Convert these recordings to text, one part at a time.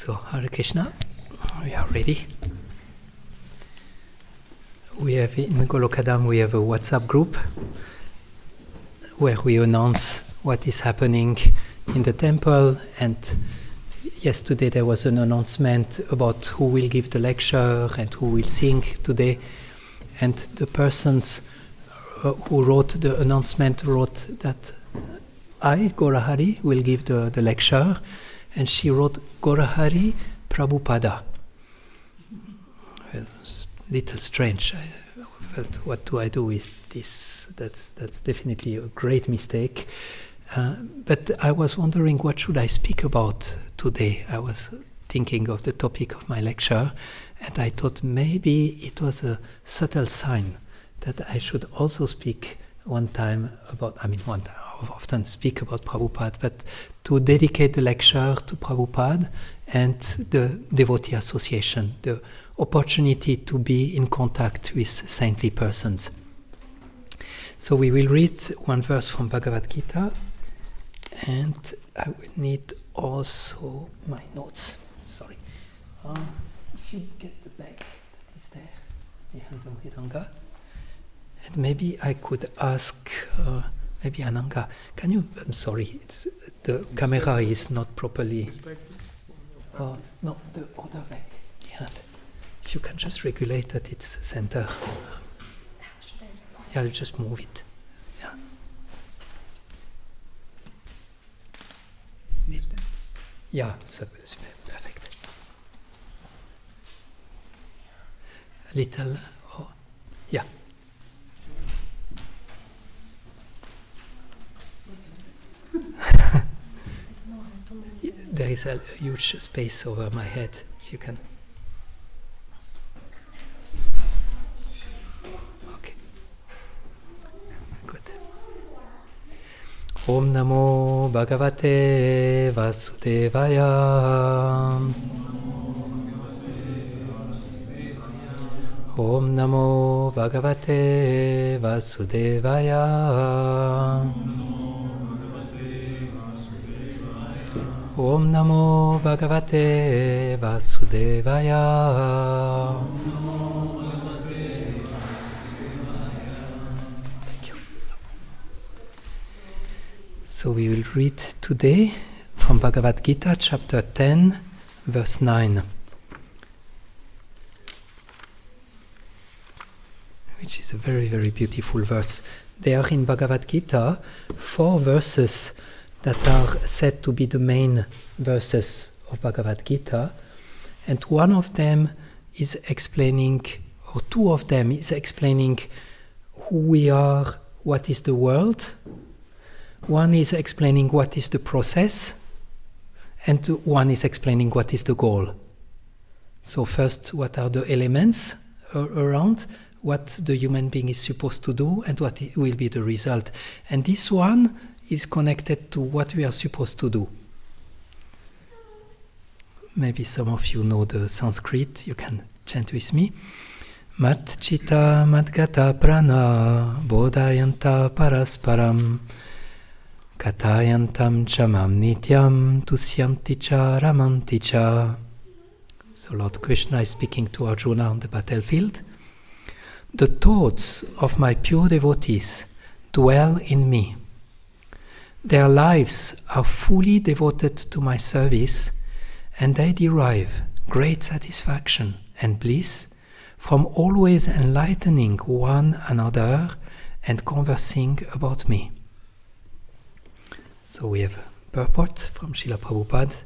So, Hare Krishna, we are ready. We have in Golokadam, we have a WhatsApp group where we announce what is happening in the temple, and yesterday there was an announcement about who will give the lecture and who will sing today, and the persons who wrote the announcement wrote that I, Gorahari, will give the lecture, and she wrote Gorahari Prabhupada. Well, it's a little strange. I felt, what do I do with this? That's definitely a great mistake. But I was wondering, what should I speak about today? I was thinking of the topic of my lecture, and I thought maybe it was a subtle sign that I should also speak often speak about Prabhupada, but to dedicate the lecture to Prabhupada and the devotee association, the opportunity to be in contact with saintly persons. So we will read one verse from Bhagavad Gita, and I will need also my notes. Sorry. If you get the bag that is there behind the Hridanga, and maybe I could ask, maybe Ananga, can you, I'm sorry, the camera is not properly, no, the other bag behind. If you can just regulate that it's center. Yeah, I'll just move it. Yeah. Yeah, perfect. A little, yeah. There is a huge space over my head, if you can. Okay. Good. Om Namo Bhagavate Vasudevaya. Om Namo Bhagavate Vasudevaya. Om Namo Bhagavate Vasudevaya. Thank you. So we will read today from Bhagavad Gita, chapter 10, verse 9, which is a very, very beautiful verse. There are in Bhagavad Gita 4 verses that are said to be the main verses of Bhagavad Gita, and one of them is explaining, or 2 of them is explaining who we are, what is the world. One is explaining what is the process, and one is explaining what is the goal. So first, what are the elements around, what the human being is supposed to do, and what will be the result. And this one is connected to what we are supposed to do. Maybe some of you know the Sanskrit, you can chant with me. Mat Chitta Madgata Prana Bodhayanta Parasparam Katayantam Chamam Nityam Tusyanti Cha Ramanti Cha. So Lord Krishna is speaking to Arjuna on the battlefield. The thoughts of my pure devotees dwell in me. Their lives are fully devoted to my service, and they derive great satisfaction and bliss from always enlightening one another and conversing about me. So we have a purport from Srila Prabhupada.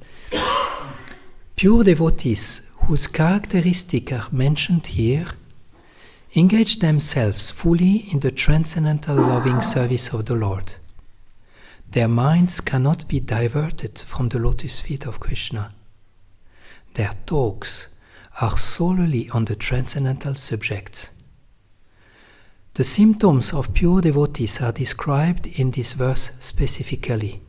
Pure devotees whose characteristics are mentioned here engage themselves fully in the transcendental loving service of the Lord. Their minds cannot be diverted from the lotus feet of Krishna. Their talks are solely on the transcendental subjects. The symptoms of pure devotees are described in this verse specifically.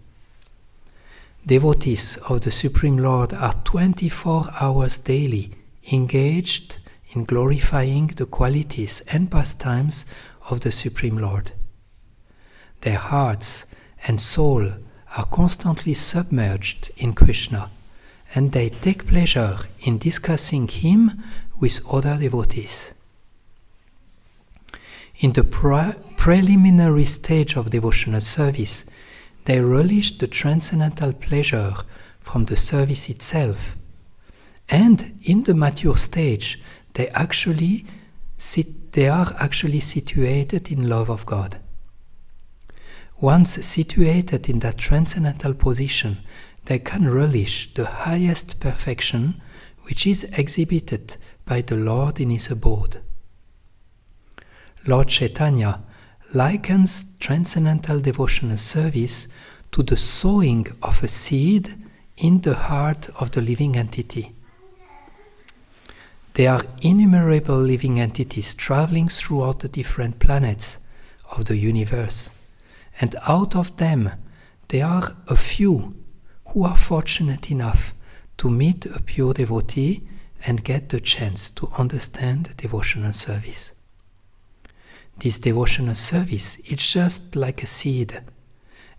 Devotees of the Supreme Lord are 24 hours daily engaged in glorifying the qualities and pastimes of the Supreme Lord. Their hearts and soul are constantly submerged in Krishna, and they take pleasure in discussing him with other devotees. In the preliminary stage of devotional service, they relish the transcendental pleasure from the service itself. And in the mature stage, they are actually situated in love of God. Once situated in that transcendental position, they can relish the highest perfection which is exhibited by the Lord in his abode. Lord Chaitanya likens transcendental devotional service to the sowing of a seed in the heart of the living entity. There are innumerable living entities traveling throughout the different planets of the universe, and out of them there are a few who are fortunate enough to meet a pure devotee and get the chance to understand devotional service. This devotional service is just like a seed,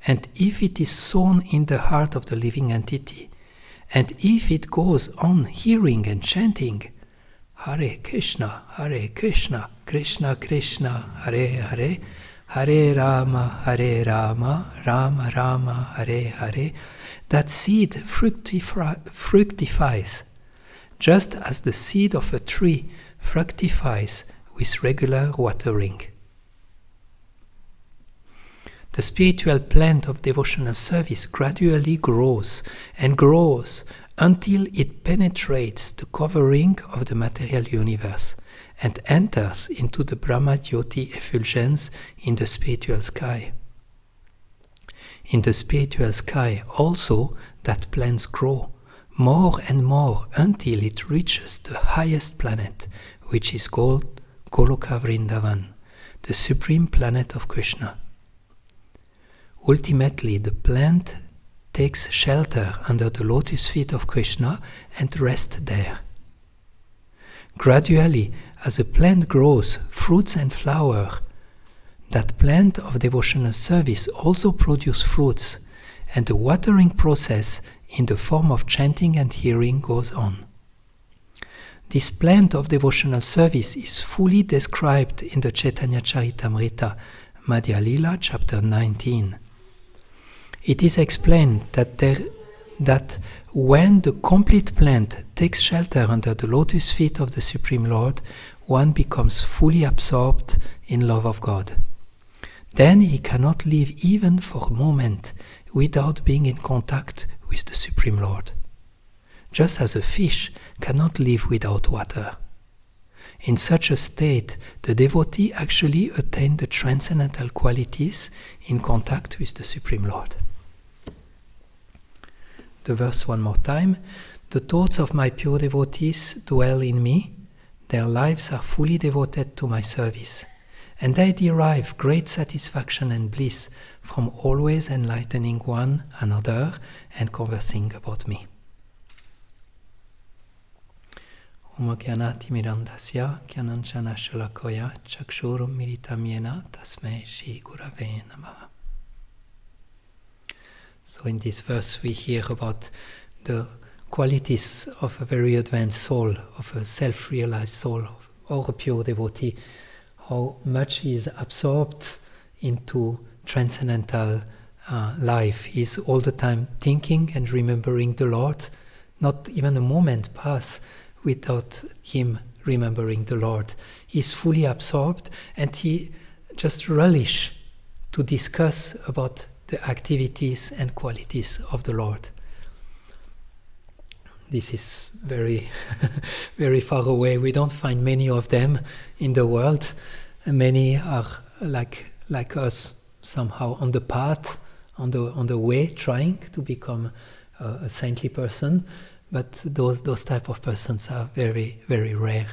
and if it is sown in the heart of the living entity, and if it goes on hearing and chanting, Hare Krishna, Krishna Krishna, Hare Hare, Hare Rama, Rama Rama, Hare Hare, that seed fructifies, just as the seed of a tree fructifies with regular watering. The spiritual plant of devotional service gradually grows and grows until it penetrates the covering of the material universe and enters into the Brahma Jyoti effulgence in the spiritual sky. In the spiritual sky also that plants grow more and more until it reaches the highest planet, which is called Goloka Vrindavan, the supreme planet of Krishna. Ultimately, the plant takes shelter under the lotus feet of Krishna and rests there. Gradually, as a plant grows fruits and flower, that plant of devotional service also produces fruits, and the watering process in the form of chanting and hearing goes on. This plant of devotional service is fully described in the Chaitanya Charitamrita, Madhya Lila, chapter 19. It is explained that when the complete plant takes shelter under the lotus feet of the Supreme Lord, one becomes fully absorbed in love of God. Then he cannot live even for a moment without being in contact with the Supreme Lord. Just as a fish cannot live without water. In such a state, the devotee actually attains the transcendental qualities in contact with the Supreme Lord. The verse one more time. The thoughts of my pure devotees dwell in me. Their lives are fully devoted to my service, and they derive great satisfaction and bliss from always enlightening one another and conversing about me. Om Gyanati Mirandasya Gyananjana Shalakoya Chakshurum Miritam Yena Tasmei Shri Gurave Namaha. So in this verse we hear about the qualities of a very advanced soul, of a self-realized soul, or a pure devotee, how much he is absorbed into transcendental life. He is all the time thinking and remembering the Lord. Not even a moment pass without him remembering the Lord. He is fully absorbed, and he just relish to discuss about the activities and qualities of the Lord. This is very, very far away. We don't find many of them in the world. Many are like us, somehow on the path, on the way, trying to become a saintly person. But those type of persons are very, very rare.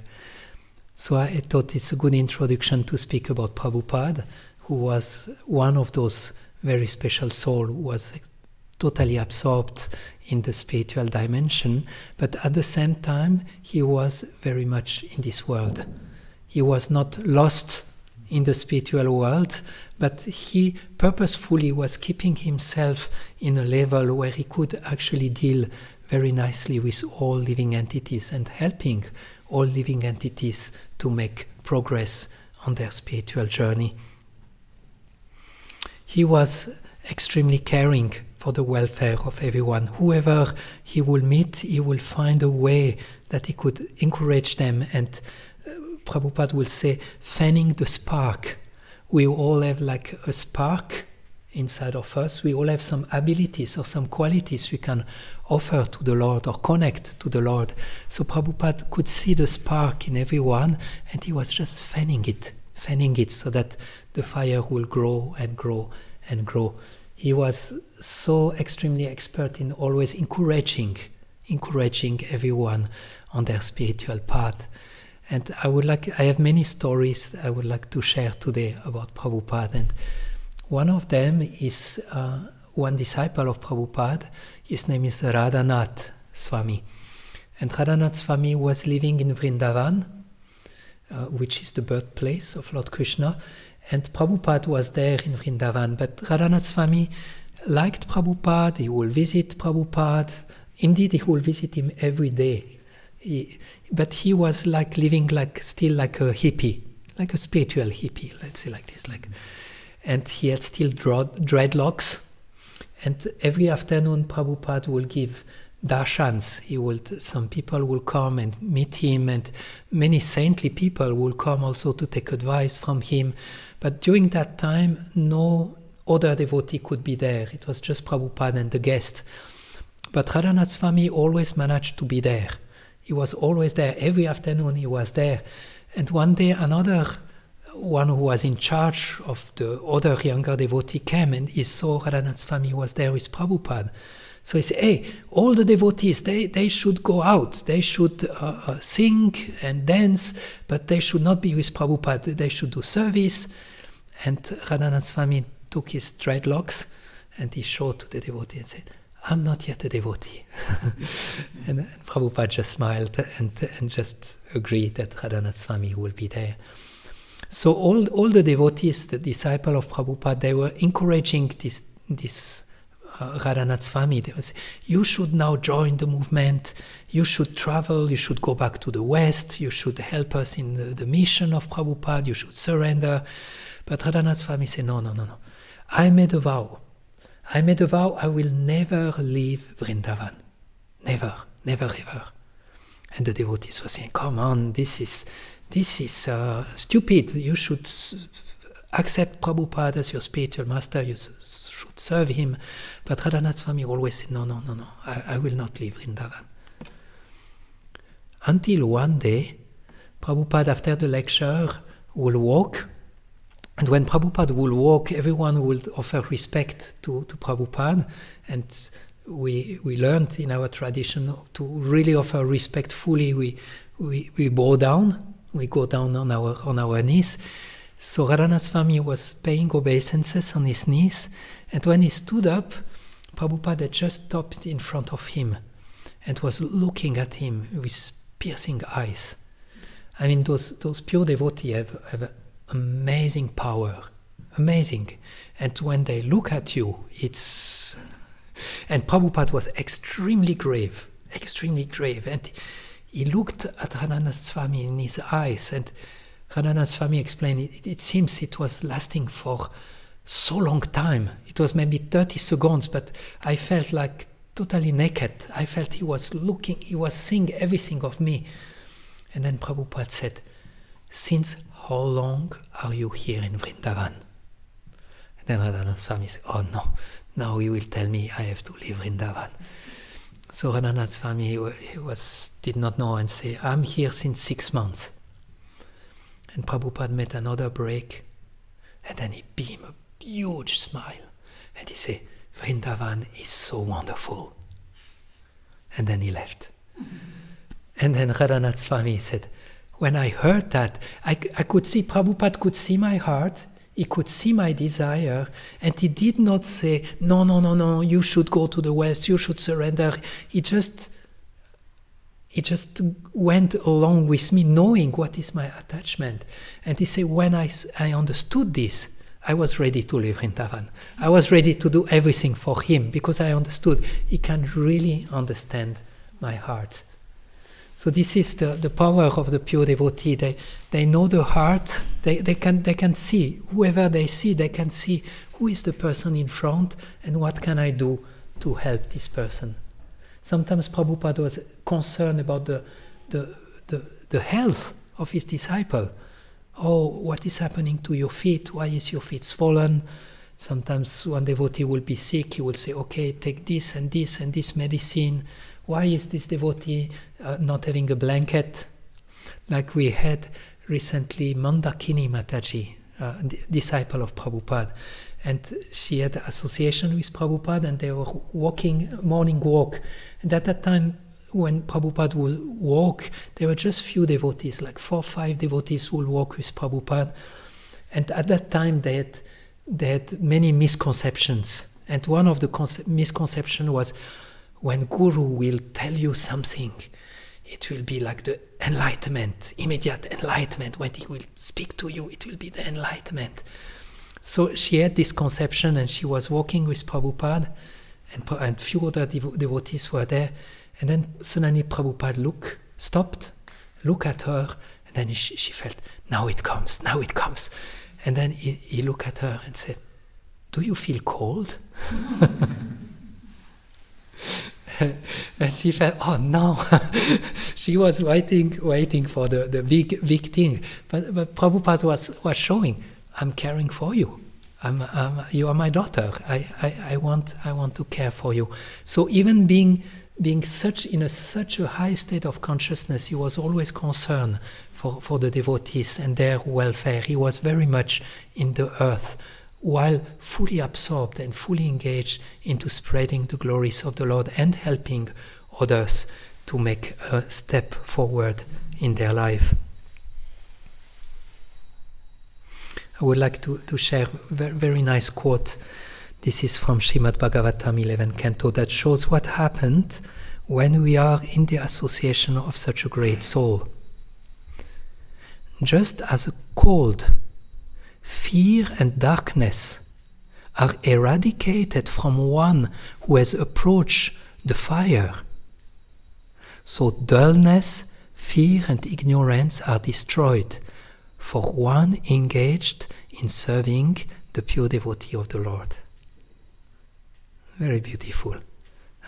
So I thought it's a good introduction to speak about Prabhupada, who was one of those very special souls who was totally absorbed in the spiritual dimension, but at the same time he was very much in this world. He was not lost in the spiritual world, but he purposefully was keeping himself in a level where he could actually deal very nicely with all living entities and helping all living entities to make progress on their spiritual journey. He was extremely caring for the welfare of everyone. Whoever he will meet, he will find a way that he could encourage them. And Prabhupada will say, fanning the spark. We all have like a spark inside of us. We all have some abilities or some qualities we can offer to the Lord or connect to the Lord. So Prabhupada could see the spark in everyone, and he was just fanning it so that the fire will grow and grow and grow. He was so extremely expert in always encouraging everyone on their spiritual path. And I have many stories I would like to share today about Prabhupada. And one of them is one disciple of Prabhupada. His name is Radhanath Swami. And Radhanath Swami was living in Vrindavan, which is the birthplace of Lord Krishna. And Prabhupada was there in Vrindavan. But Radhanath Swami liked Prabhupada. He will visit Prabhupada. Indeed, he will visit him every day. But he was like living still like a hippie, like a spiritual hippie, let's say like this. And he had still dreadlocks. And every afternoon, Prabhupada will give darshans. Some people will come and meet him, and many saintly people will come also to take advice from him. But during that time, no other devotee could be there. It was just Prabhupada and the guest. But Radhanath Swami always managed to be there. He was always there. Every afternoon he was there. And one day another one who was in charge of the other younger devotee came, and he saw Radhanath Swami was there with Prabhupada. So he said, hey, all the devotees, they should go out. They should sing and dance, but they should not be with Prabhupada. They should do service. And Radhanath Swami took his dreadlocks and he showed to the devotee and said, I'm not yet a devotee. And Prabhupada just smiled and just agreed that Radhanath Swami will be there. So all the devotees, the disciple of Prabhupada, they were encouraging this Radhanath Swami. They would say, you should now join the movement, you should travel, you should go back to the West, you should help us in the mission of Prabhupada, you should surrender. But Radhanath Swami said, no. I made a vow I will never leave Vrindavan. Never ever. And the devotees were saying, come on, this is stupid. You should accept Prabhupada as your spiritual master. You should serve him. But Radhanath Swami always said, no. I will not leave Vrindavan. Until one day, Prabhupada, after the lecture, will walk. And when Prabhupada will walk, everyone will offer respect to Prabhupada. And we learned in our tradition to really offer respect fully. We bow down. We go down on our knees. So Radhanath Swami was paying obeisances on his knees. And when he stood up, Prabhupada had just stopped in front of him and was looking at him with piercing eyes. I mean, those pure devotees have amazing power, amazing. And when they look at you, it's... And Prabhupada was extremely grave. And he looked at Radhanath Swami in his eyes, and Radhanath Swami explained it seems it was lasting for so long time. It was maybe 30 seconds, but I felt like totally naked. I felt he was seeing everything of me. And then Prabhupada said, since how long are you here in Vrindavan? And then Radhanath Swami said, oh no, now he will tell me I have to leave Vrindavan. So Radhanath Swami did not know and say, I'm here since 6 months. And Prabhupada made another break, and then he beamed a huge smile, and he said, Vrindavan is so wonderful. And then he left. And then Radhanath Swami said, when I heard that, I could see, Prabhupada could see my heart, he could see my desire, and he did not say, no, you should go to the West, you should surrender. He just went along with me, knowing what is my attachment. And he said, when I understood this, I was ready to leave Vrindavan. I was ready to do everything for him because I understood he can really understand my heart. So this is the power of the pure devotee. They know the heart. They can see, whoever they see, they can see who is the person in front and what can I do to help this person. Sometimes Prabhupada was concerned about the health of his disciple. Oh, what is happening to your feet? Why is your feet swollen? Sometimes one devotee will be sick. He will say, okay, take this and this and this medicine. Why is this devotee not having a blanket? Like we had recently Mandakini Mataji, disciple of Prabhupada. And she had an association with Prabhupada and they were walking, morning walk. And at that time, when Prabhupada would walk, there were just few devotees, like 4 or 5 devotees who would walk with Prabhupada. And at that time, they had many misconceptions. And one of the misconceptions was, when Guru will tell you something, it will be like the enlightenment, immediate enlightenment. When he will speak to you, it will be the enlightenment. So she had this conception and she was walking with Prabhupada and few other devotees were there. And then suddenly Prabhupada stopped, looked at her, and then she felt, now it comes. And then he looked at her and said, do you feel cold? And she felt, oh no. She was waiting for the big thing. But Prabhupada was showing, I'm caring for you. You are my daughter. I want to care for you. So even being in such a high state of consciousness, he was always concerned for the devotees and their welfare. He was very much in the earth, while fully absorbed and fully engaged into spreading the glories of the Lord and helping others to make a step forward in their life. I would like to share a very nice quote. This is from Srimad Bhagavatam 11th Canto that shows what happened when we are in the association of such a great soul. Just as a cold, fear and darkness are eradicated from one who has approached the fire, so dullness, fear and ignorance are destroyed for one engaged in serving the pure devotee of the Lord. Very beautiful.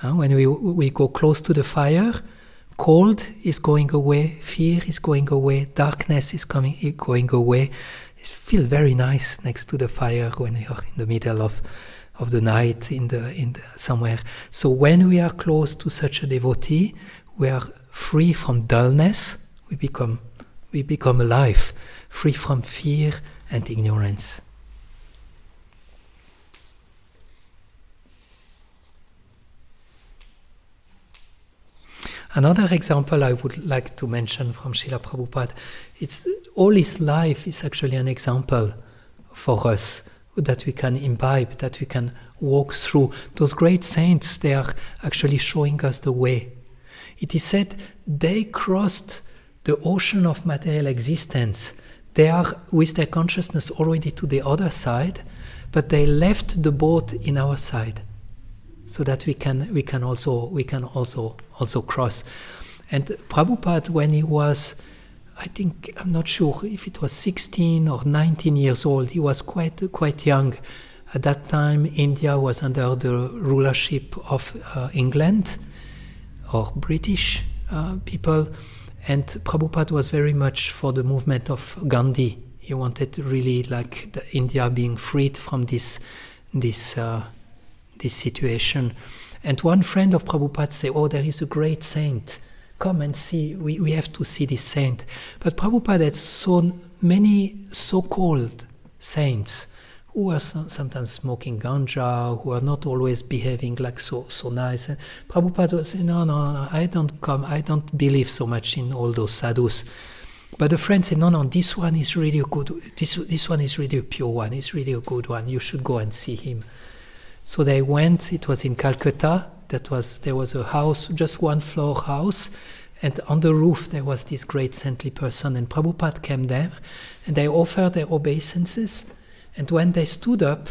When we go close to the fire, cold is going away, fear is going away, darkness is going away. It feels very nice next to the fire when you're in the middle of the night in the somewhere. So when we are close to such a devotee, we are free from dullness. We become alive, free from fear and ignorance. Another example I would like to mention from Srila Prabhupada, it's all his life is actually an example for us that we can imbibe, that we can walk through. Those great saints, they are actually showing us the way. It is said they crossed the ocean of material existence. They are with their consciousness already to the other side, but they left the boat in our side, so that we can also cross. And Prabhupada, when he was, I'm not sure if it was 16 or 19 years old, he was quite young. At that time, India was under the rulership of England or British people, and Prabhupada was very much for the movement of Gandhi. He wanted really like India being freed from this situation. And one friend of Prabhupada said, oh, there is a great saint. Come and see, we have to see this saint. But Prabhupada had so many so-called saints who are sometimes smoking ganja, who are not always behaving like so nice. And Prabhupada was saying, no, I don't believe so much in all those sadhus. But the friend said, no, this one is really a good, this one is really a pure one, it's really a good one, you should go and see him. So they went, it was in Calcutta, there was a house, just one floor house, and on the roof there was this great saintly person, and Prabhupada came there, and they offered their obeisances, And when they stood up,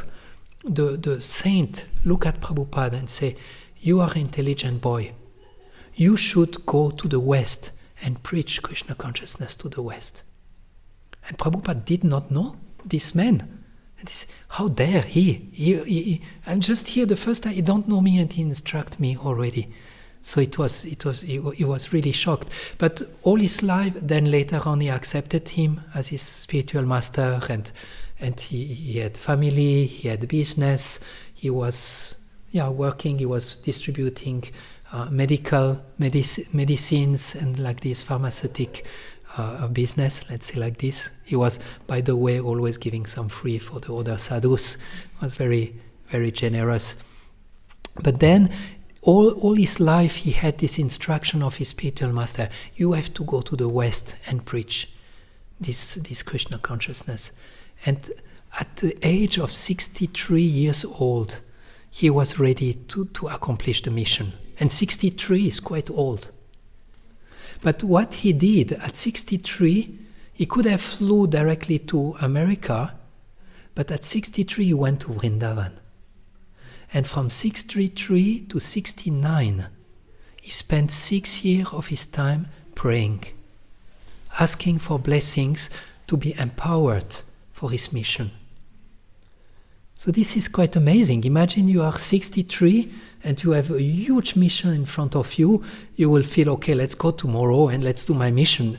the saint looked at Prabhupada and said, "You are an intelligent boy. You should go to the West and preach Krishna consciousness to the West." And Prabhupada did not know this man. And he said, "How dare he? I'm just here the first time. He don't know me, and he instruct me already." So he was really shocked. But all his life, then later on, he accepted him as his spiritual master, and he had family, he had business, he was working, he was distributing medicines and like this pharmaceutic business, let's say like this. He was, by the way, always giving some free for the other sadhus. He was very, very generous. But then, all his life he had this instruction of his spiritual master: you have to go to the West and preach this Krishna consciousness. And at the age of 63 years old, he was ready to accomplish the mission. And 63 is quite old. But what he did at 63, he could have flew directly to America, but at 63 he went to Vrindavan. And from 63 to 69, he spent 6 years of his time praying, asking for blessings to be empowered for his mission. So this is quite amazing. Imagine you are 63 and you have a huge mission in front of you. You will feel, okay, let's go tomorrow and let's do my mission.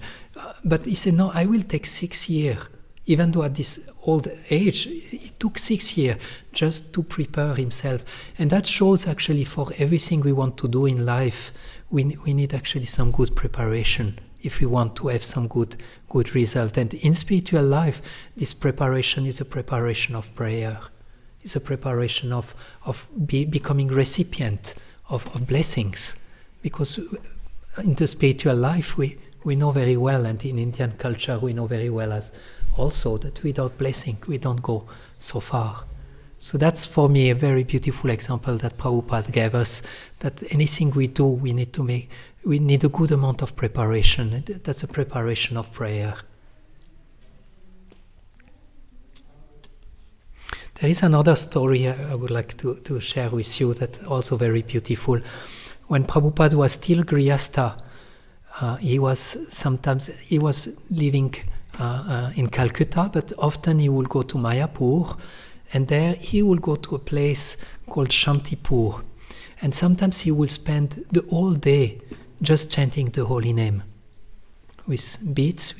But he said, no, I will take 6 years. Even though at this old age, it took 6 years just to prepare himself. And that shows actually for everything we want to do in life, we need actually some good preparation if we want to have some good result. And in spiritual life, this preparation is a preparation of prayer. It's a preparation of becoming recipient of blessings. Because in the spiritual life, we know very well, and in Indian culture, we know very well as also that without blessing, we don't go so far. So that's for me a very beautiful example that Prabhupada gave us, that anything we do, we need a good amount of preparation. That's a preparation of prayer. There is another story I would like to share with you that's also very beautiful. When Prabhupada was still Grihastha, he was living in Calcutta, but often he would go to Mayapur, and there he would go to a place called Shantipur. And sometimes he would spend the whole day just chanting the holy name with beads.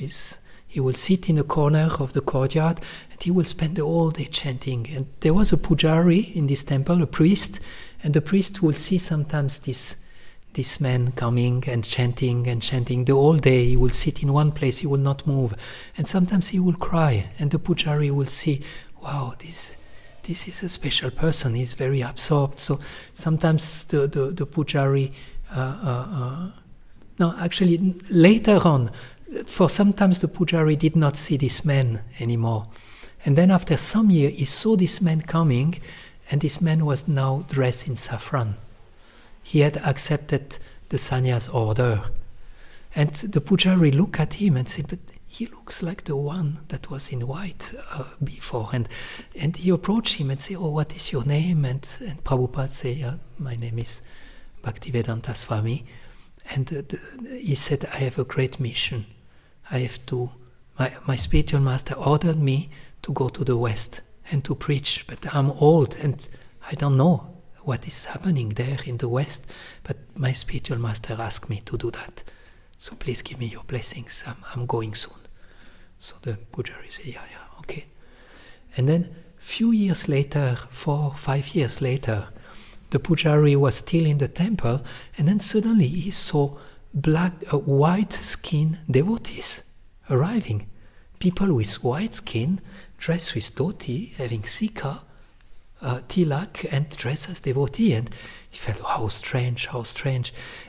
He will sit in a corner of the courtyard and he will spend the whole day chanting. And there was a pujari in this temple, a priest, and the priest will see sometimes this man coming and chanting the whole day. He will sit in one place, he will not move. And sometimes he will cry, and the pujari will see, wow, this is a special person, he's very absorbed. So sometimes the pujari, actually later on, for sometimes the pujari did not see this man anymore. And then after some year, he saw this man coming, and this man was now dressed in saffron. He had accepted the sannyas order. And the pujari looked at him and said, but he looks like the one that was in white before. And he approached him and said, oh, what is your name? And Prabhupada said, my name is Bhaktivedanta Swami. And he said, I have a great mission. I have to, my spiritual master ordered me to go to the West and to preach, but I'm old and I don't know what is happening there in the West, but my spiritual master asked me to do that. So please give me your blessings, I'm going soon. So the pujari said, yeah, okay. And then few years later, 4 or 5 years later, the pujari was still in the temple, and then suddenly he saw white-skinned devotees arriving. People with white skin, dressed with dhoti, having sika, tilak, and dressed as devotee. And he felt, how strange.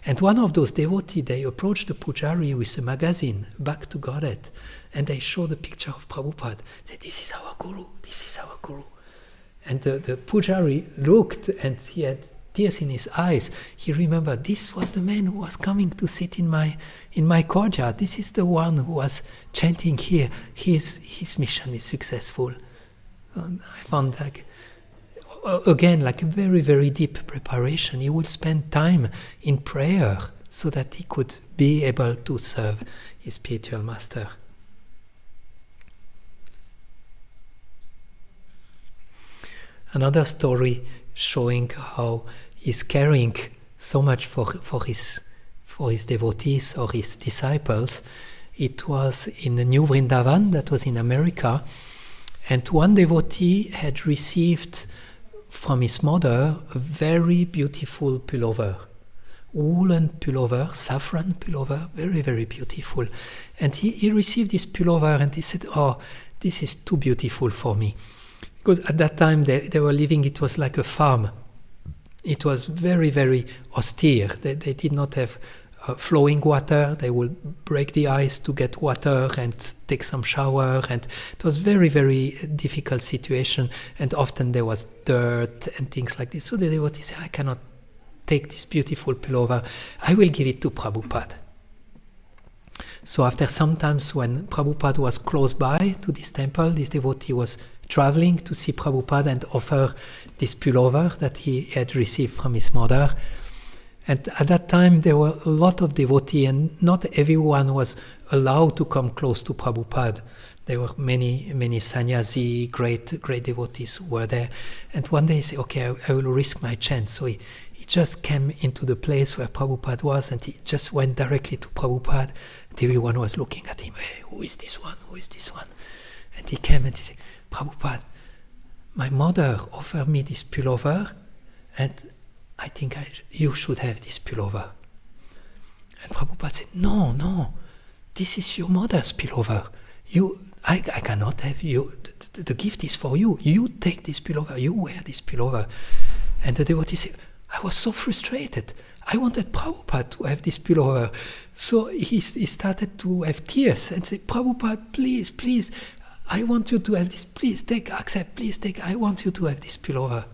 And one of those devotees, they approached the pujari with a magazine, Back to Godhead, and they showed a picture of Prabhupada. They said, this is our guru. And the pujari looked, and he had tears in his eyes. He remembered, this was the man who was coming to sit in my courtyard. This is the one who was chanting here. His mission is successful. I found like, again, like a very, very deep preparation. He would spend time in prayer so that he could be able to serve his spiritual master. Another story showing how he's caring so much for his devotees or his disciples. It was in the New Vrindavan, that was in America, and one devotee had received from his mother a very beautiful pullover, woolen pullover, saffron pullover, very, very beautiful. And he received this pullover and he said, "Oh, this is too beautiful for me." Because at that time they were living, it was like a farm. It was very, very austere. They did not have flowing water. They would break the ice to get water and take some shower, and it was very, very difficult situation, and often there was dirt and things like this. So the devotee said, "I cannot take this beautiful pullover, I will give it to Prabhupada." So after some times when Prabhupada was close by to this temple, this devotee was traveling to see Prabhupada and offer this pullover that he had received from his mother. And at that time there were a lot of devotees, and not everyone was allowed to come close to Prabhupada. There were many, many sannyasi, great devotees who were there. And one day he said, "Okay, I will risk my chance." So he just came into the place where Prabhupada was, and he just went directly to Prabhupada. And everyone was looking at him. "Hey, who is this one? Who is this one?" And he came and he said, "Prabhupada, my mother offered me this pullover, and I think you should have this pullover." And Prabhupada said, No, this is your mother's pullover. I cannot have you. The gift is for you. You take this pullover. You wear this pullover. And the devotee said, "I was so frustrated. I wanted Prabhupada to have this pullover." So he started to have tears and said, "Prabhupada, please, I want you to have this. Please accept, please take. I want you to have this pullover."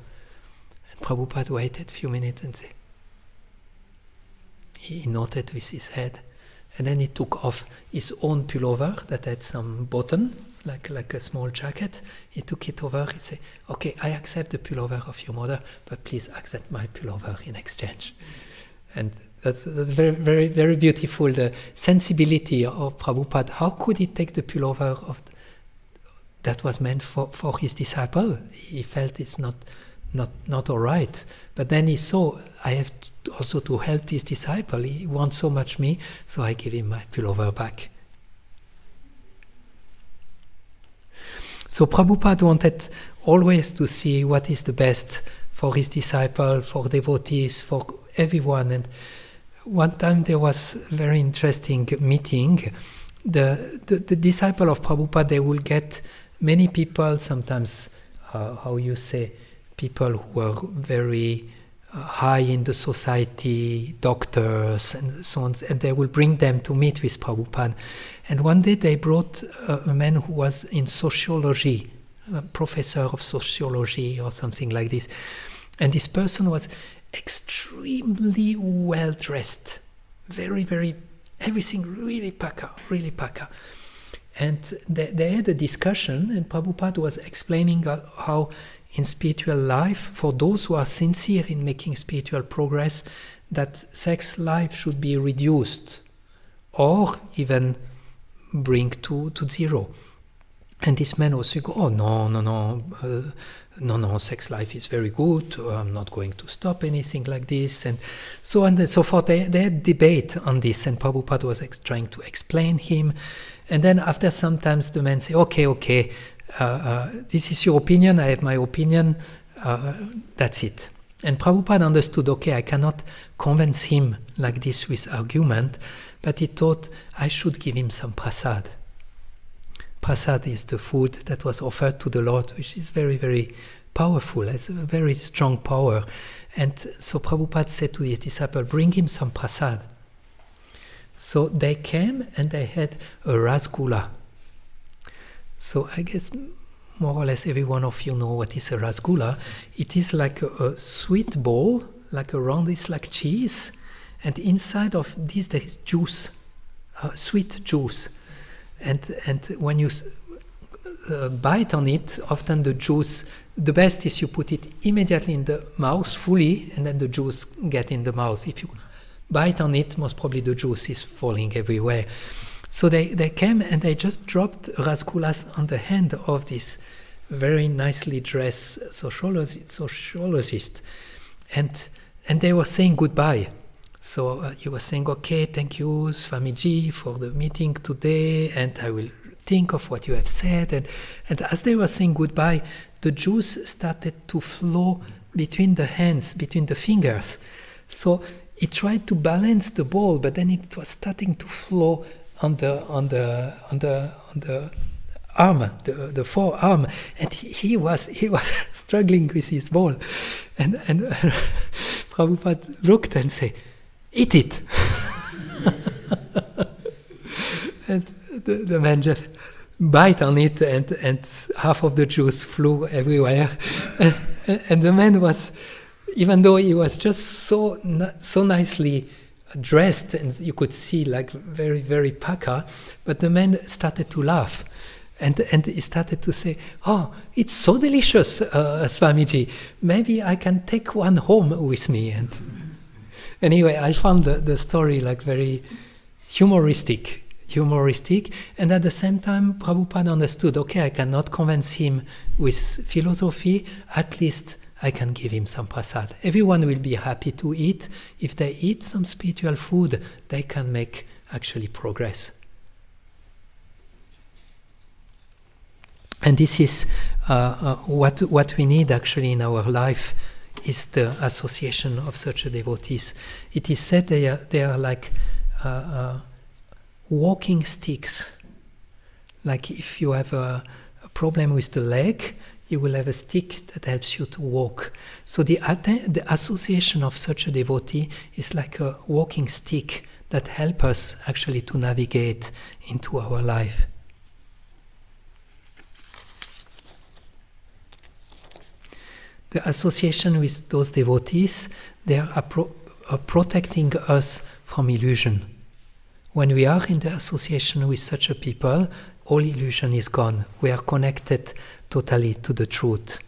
And Prabhupada waited a few minutes and said, he nodded with his head, and then he took off his own pullover that had some button, like a small jacket. He took it over. He said, "Okay, I accept the pullover of your mother, but please accept my pullover in exchange." And that's very, very, very beautiful. The sensibility of Prabhupada. How could he take the pullover that was meant for his disciple? He felt it's not all right. But then he saw, I have also to help this disciple. He wants so much me, so I give him my pullover back. So Prabhupada wanted always to see what is the best for his disciple, for devotees, for everyone. And one time there was a very interesting meeting. The disciple of Prabhupada, they will get many people, sometimes, people who were very high in the society, doctors and so on, and they will bring them to meet with Prabhupada. And one day they brought a man who was in sociology, a professor of sociology or something like this. And this person was extremely well dressed, very, very, everything really paka. And they had a discussion, and Prabhupada was explaining how in spiritual life, for those who are sincere in making spiritual progress, that sex life should be reduced or even bring to zero. And this man was saying, "Oh, no, sex life is very good. I'm not going to stop anything like this," and so on and so forth. They had debate on this, and Prabhupada was trying to explain him. And then after sometimes the man say, okay, this is your opinion, I have my opinion, that's it. And Prabhupada understood, okay, I cannot convince him like this with argument, but he thought I should give him some prasad. Prasad is the food that was offered to the Lord, which is very, very powerful, has a very strong power. And so Prabhupada said to his disciple, "Bring him some prasad." So they came and they had a rasgulla. So I guess more or less every one of you know what is a rasgulla. It is like a sweet ball, like around this like cheese, and inside of this there is juice, sweet juice. And when you bite on it, often the juice, the best is you put it immediately in the mouth fully, and then the juice get in the mouth. If you bite on it, most probably the juice is falling everywhere. So they came and they just dropped rasgulas on the hand of this very nicely dressed sociologist. And they were saying goodbye. So he was saying, okay, thank you, Swamiji, for the meeting today, and I will think of what you have said. And as they were saying goodbye, the juice started to flow between the hands, between the fingers. So he tried to balance the ball, but then it was starting to flow on the arm, the forearm, and he was struggling with his ball, and Prabhupada looked and said, "Eat it," and the man just bite on it, and half of the juice flew everywhere, and the man was, even though he was just so nicely dressed, and you could see like very, very paka, but the man started to laugh. And he started to say, "Oh, it's so delicious, Swamiji. Maybe I can take one home with me." And anyway, I found the story like very humoristic. And at the same time, Prabhupada understood, okay, I cannot convince him with philosophy, at least I can give him some prasad. Everyone will be happy to eat. If they eat some spiritual food, they can make actually progress. And this is what we need actually in our life, is the association of such devotees. It is said they are like walking sticks. Like if you have a problem with the leg, you will have a stick that helps you to walk. So the association of such a devotee is like a walking stick that helps us actually to navigate into our life. The association with those devotees, they are protecting us from illusion. When we are in the association with such a people, all illusion is gone. We are connected totally to the truth.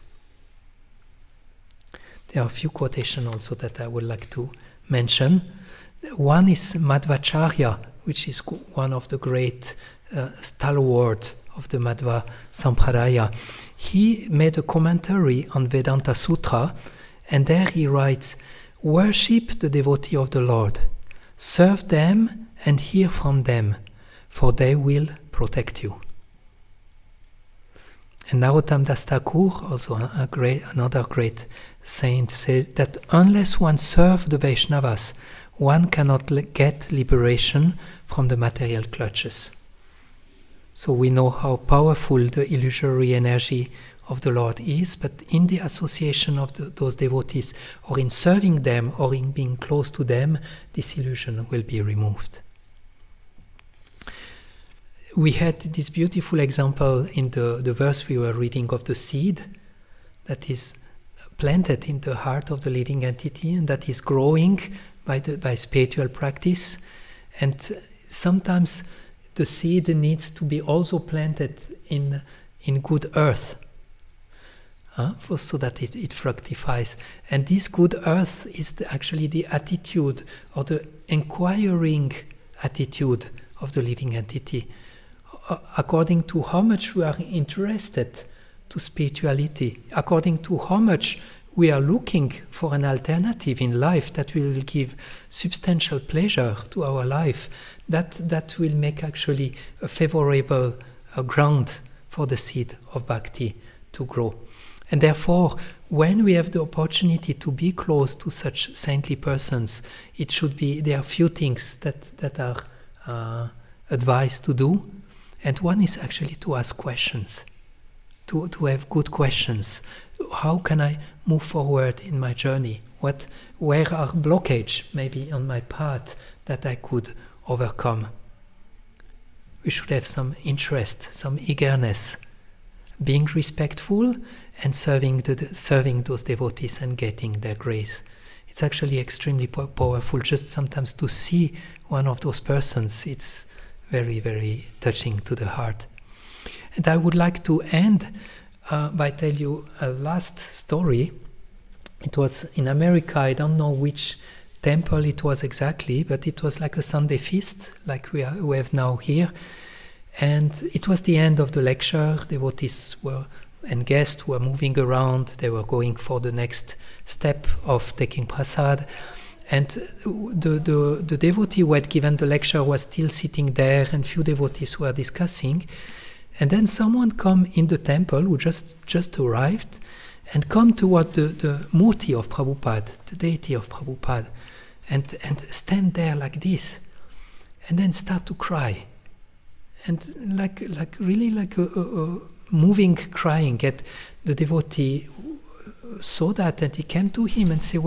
There are a few quotations also that I would like to mention. One is Madhvacharya, which is one of the great stalwarts of the Madhva Sampradaya. He made a commentary on Vedanta Sutra, and there he writes, "Worship the devotee of the Lord, serve them and hear from them, for they will protect you." And Narottam Das Thakur, also another great saint, said that unless one serves the Vaishnavas, one cannot get liberation from the material clutches. So we know how powerful the illusory energy of the Lord is, but in the association of those devotees, or in serving them, or in being close to them, this illusion will be removed. We had this beautiful example in the verse we were reading of the seed that is planted in the heart of the living entity and that is growing by spiritual practice. And sometimes the seed needs to be also planted in good earth, so that it fructifies. And this good earth is actually the attitude, or the inquiring attitude of the living entity, according to how much we are interested to spirituality, according to how much we are looking for an alternative in life that will give substantial pleasure to our life, that will make actually a favorable ground for the seed of bhakti to grow. And therefore, when we have the opportunity to be close to such saintly persons, there are few things that are advised to do. And one is actually to ask questions, to have good questions. How can I move forward in my journey? Where are blockages maybe on my path that I could overcome? We should have some interest, some eagerness, being respectful and serving those devotees and getting their grace. It's actually extremely powerful. Just sometimes to see one of those persons, it's very, very touching to the heart. And I would like to end by telling you a last story. It was in America. I don't know which temple it was exactly, but it was like a Sunday feast, like we have now here. And it was the end of the lecture. Devotees and guests were moving around. They were going for the next step of taking prasad. And the devotee who had given the lecture was still sitting there, and few devotees were discussing. And then someone come in the temple who just arrived and come toward the murti of Prabhupada, the deity of Prabhupada, and stand there like this, and then start to cry. And really like a moving crying. Yet the devotee saw that, and he came to him and said,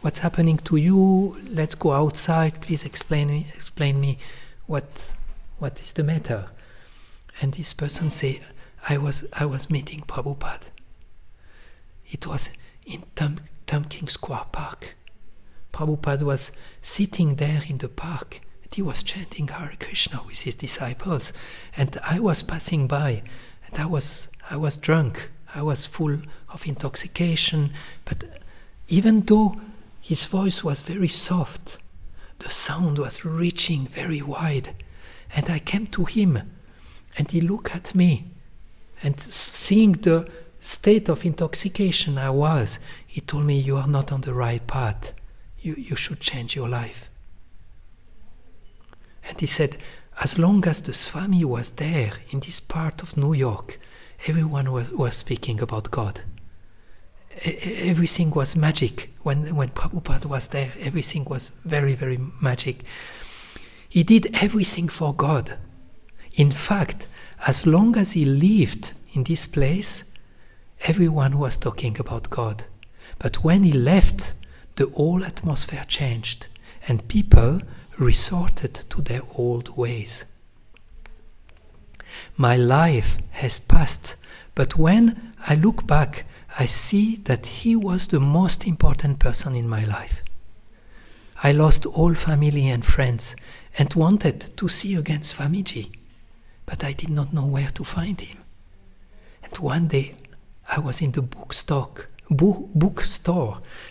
What's happening to you? Let's go outside. Please explain me what is the matter. And this person say, I was meeting Prabhupada. It was in King Square Park. Prabhupada was sitting there in the park, and he was chanting Hare Krishna with his disciples. And I was passing by, and I was drunk. I was full of intoxication. But even though his voice was very soft, the sound was reaching very wide. And I came to him, and he looked at me, and seeing the state of intoxication I was, he told me, you are not on the right path. You should change your life. And he said, as long as the Swami was there in this part of New York, everyone was speaking about God. Everything was magic. When Prabhupada was there, everything was very, very magic. He did everything for God. In fact, as long as he lived in this place, everyone was talking about God. But when he left, the whole atmosphere changed, and people resorted to their old ways. My life has passed, but when I look back, I see that he was the most important person in my life. I lost all family and friends and wanted to see again Swamiji, but I did not know where to find him. And one day I was in the bookstore,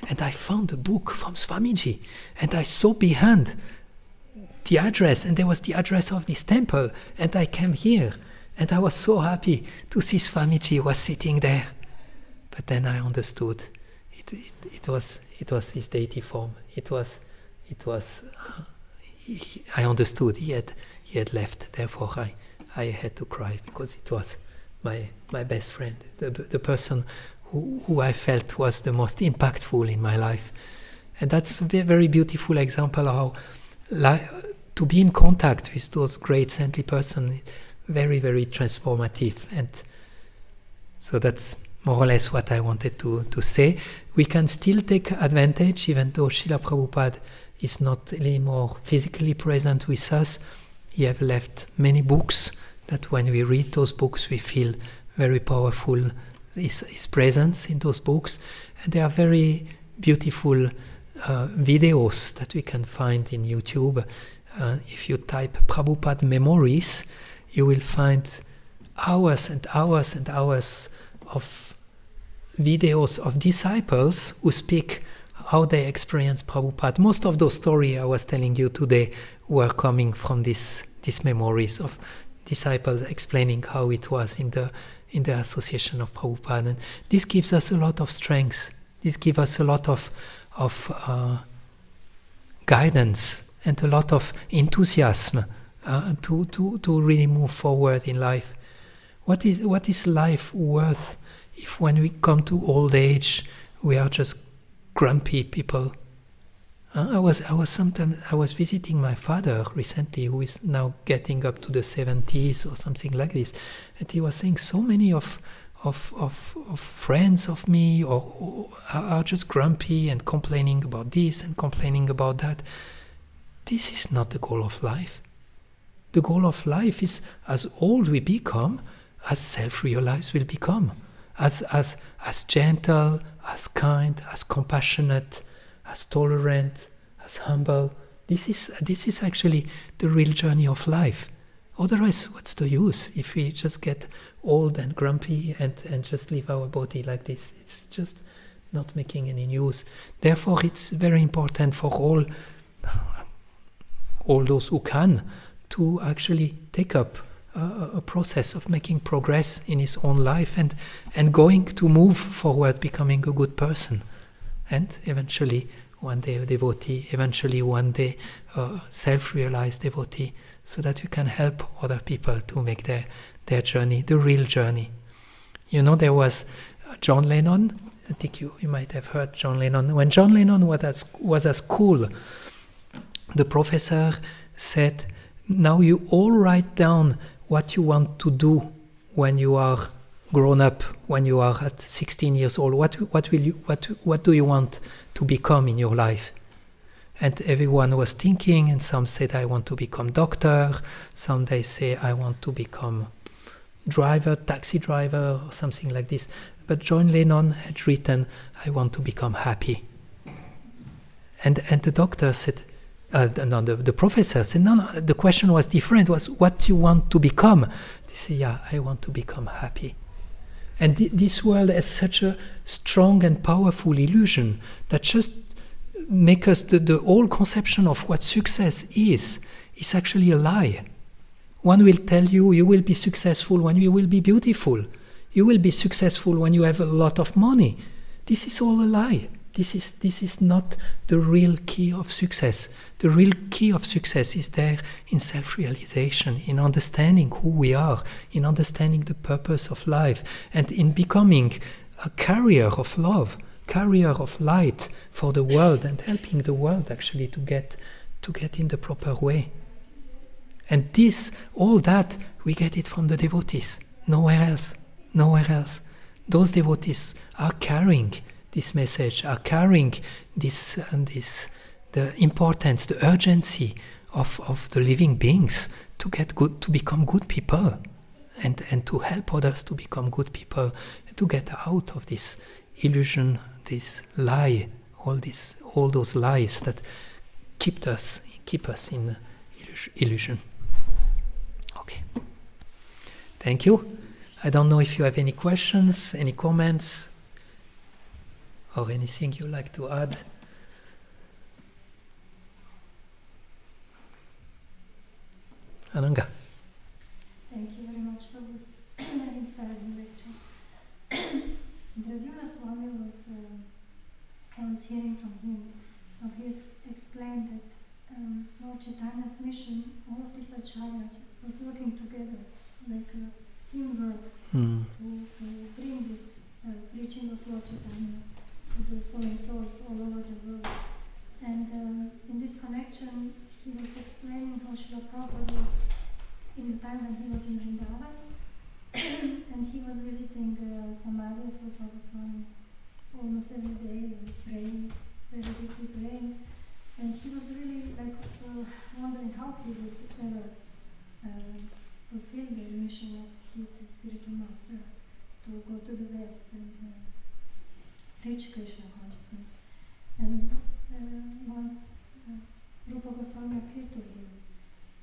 and I found a book from Swamiji, and I saw behind the address, and there was the address of this temple, and I came here, and I was so happy to see Swamiji was sitting there. But then I understood it was his deity form. I understood he had left. Therefore I had to cry, because it was my best friend, the person who I felt was the most impactful in my life. And that's a very beautiful example how to be in contact with those great saintly persons, very, very transformative. And so that's more or less what I wanted to say. We can still take advantage, even though Srila Prabhupada is not anymore physically present with us. He have left many books that when we read those books, we feel very powerful, his presence in those books. And they are very beautiful videos that we can find in YouTube. If you type Prabhupada Memories, you will find hours and hours and hours of videos of disciples who speak how they experience Prabhupada. Most of those stories I was telling you today were coming from these memories of disciples explaining how it was in the association of Prabhupada. And this gives us a lot of strength. This gives us a lot of guidance and a lot of enthusiasm to really move forward in life. What is life worth if when we come to old age we are just grumpy people? I was visiting my father recently, who is now getting up to the 70s or something like this, and he was saying so many of friends of me or are just grumpy and complaining about this and complaining about that. This is not the goal of life. The goal of life is, as old we become, as self-realized we'll become, as gentle, as kind, as compassionate, as tolerant, as humble. This is actually the real journey of life. Otherwise, what's the use if we just get old and grumpy and just leave our body like this? It's just not making any use. Therefore, it's very important for all those who can to actually take up a process of making progress in his own life and going to move forward, becoming a good person. And eventually, one day a devotee, eventually one day a self-realized devotee, so that you can help other people to make their journey, the real journey. You know, there was John Lennon. I think you might have heard John Lennon. When John Lennon was at school, the professor said, now you all write down what you want to do when you are grown up, when you are at 16 years old. What do you want to become in your life? And everyone was thinking, and some said, I want to become doctor. Some they say, I want to become driver, taxi driver, or something like this. But John Lennon had written, I want to become happy. And the doctor said, the professor said, no, the question was different. It was, what do you want to become? They said, yeah, I want to become happy. And this world has such a strong and powerful illusion that just make us the whole conception of what success is actually a lie. One will tell you, you will be successful when you will be beautiful. You will be successful when you have a lot of money. This is all a lie. This is not the real key of success. The real key of success is there in self-realization, in understanding who we are, in understanding the purpose of life, and in becoming a carrier of love, carrier of light for the world, and helping the world actually to get in the proper way. And all that, we get it from the devotees, nowhere else. Those devotees are carrying this message, are carrying the importance, the urgency of the living beings to get good, to become good people, and to help others to become good people, and to get out of this illusion, this lie, all those lies that keep us in illusion. Okay. Thank you. I don't know if you have any questions, any comments, or anything you'd like to add. Ananga. Thank you very much for this inspiring lecture. Dradyumna Swami I was hearing from him, how he explained that Lord Chaitanya's mission, all of these acharyas was working together, like a teamwork, to bring this preaching of Lord Chaitanya to the fallen souls all over the world. And in this connection, he was explaining how Srila Prabhupada was, in the time when he was in Vrindavan, and he was visiting Samadhi of Rupa Goswami almost every day, and praying, very deeply praying. And he was really wondering how he would ever fulfill the mission of his spiritual master to go to the West and reach Krishna consciousness. And once Rupa Goswami appeared to him,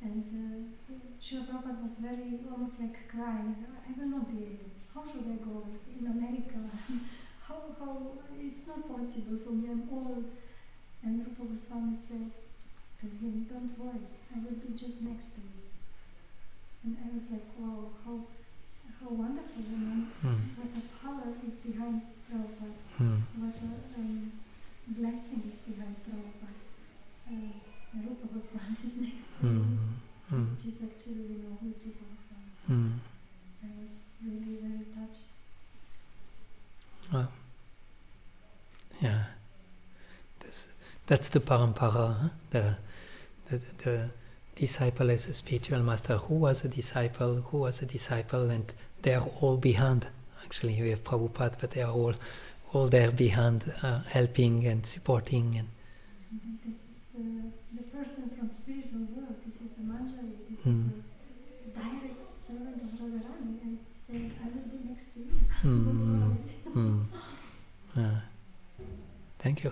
and Srila Prabhupada was almost like crying, I will not be able. How should I go in America? how it's not possible for me, I'm old. And Rupa Goswami said to him, don't worry, I will be just next to you. And I was like, wow, how wonderful, what a power is behind Prabhupada, what a blessing is behind Prabhupada. Rupa Goswami is next to me, which is actually, who is Rupa Goswami. I was really very touched. Wow. Yeah. That's the parampara, huh? The disciple as a spiritual master. Who was a disciple? And they are all behind. Actually, we have Prabhupada, but they are all there behind, helping and supporting. And this is the person from spiritual world. This is a Manjari. This is a direct servant of Radharani, and saying, I will be next to you. Thank you.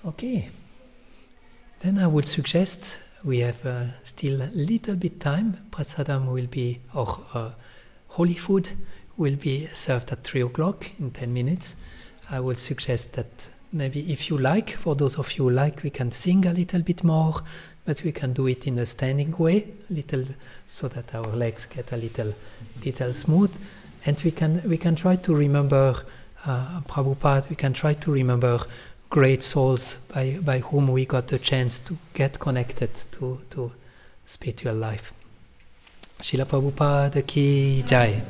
Okay. Then I would suggest we have still a little bit time. Prasadam will be, or holy food will be served at 3 o'clock in 10 minutes. I would suggest that maybe if you like, for those of you who like, we can sing a little bit more, but we can do it in a standing way, little, so that our legs get a little smooth. And we can try to remember Prabhupada, we can try to remember great souls by whom we got the chance to get connected to spiritual life. Srila Prabhupada ki jai.